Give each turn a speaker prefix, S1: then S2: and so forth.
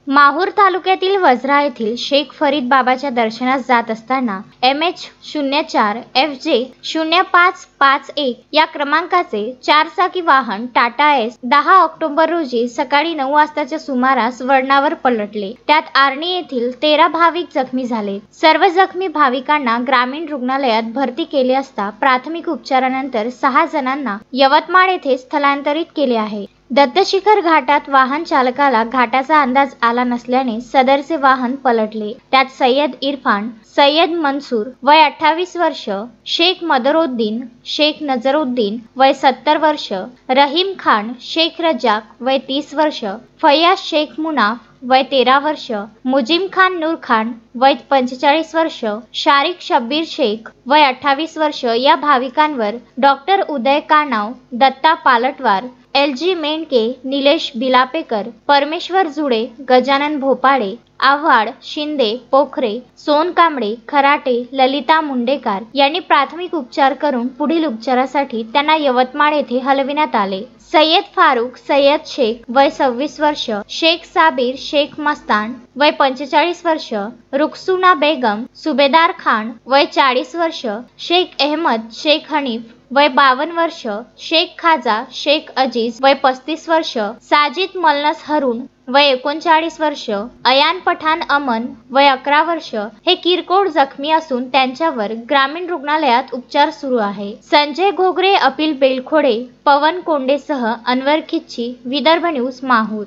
S1: माहूर तालुक्यातील वज्रा येथील शेख फरीद बाबाच्या दर्शनास जात असताना MH04 FJ 0551 या क्रमांकाचे 4 चाकी वाहन टाटा एस 10 ऑक्टोबर रोजी सकाळी 9 वाजताच्या सुमारास वळणावर पलटले। त्यात आर्णी येथील 13 भाविक जखमी झाले। सर्व जखमी भाविकांना ग्रामीण रुग्णालयात भरती केले असता प्राथमिक उपचारानंतर 6 जणांना यवतमाळ येथे स्थलांतरित केले आहे। दत्तशिखर घाटात वाहन चालकाला घाटाचा अंदाज आला नसल्याने सदरचे वाहन पलटले। त्यात सय्यद इरफान, सय्यद मंसूर वय 28 वर्ष, शेख मदरुद्दीन, शेख नजरुद्दीन वय 70 वर्ष, रहीम खान शेख रजाक वय 30 वर्ष, फैयाज शेख मुनाफ वय 13 वर्ष, मुजिम खान नूर खान वय 45 वर्ष, शारिक शब्बीर शेख वय 28 वर्ष या भाविकांवर डॉक्टर उदय कानाव, दत्ता पालटवार, LG मेंढके, निलेश बिलापेकर, परमेश्वर जुडे, गजानन भोपाळे, आव्हाड, शिंदे, पोखरे, सोन कांबळे, खराटे, ललिता मुंडेकर यांनी प्राथमिक उपचार करून पुढील उपचारासाठी त्यांना यवतमाळ येथे हलविण्यात आले। सय्यद फारुक सय्यद शेख वय 26 वर्ष, शेख साबिर शेख मस्तान वय 45 वर्ष, रुखसुना बेगम, सुबेदार खान वय 40 वर्ष, शेख अहमद शेख हनीफ वय 52 वर्ष, शेख खाजा शेख अजीज वय 35 वर्ष, साजिद मलनस हरून वय 39 वर्ष, अयान पठाण अमन वय 11 वर्ष हे किरकोळ जखमी असून त्यांच्यावर ग्रामीण रुग्णालयात उपचार सुरू आहे। संजय घोगरे, अपिल बेलखोडे, पवन कोंडेसह अनवर खिच्ची, विदर्भ न्यूज, माहूर।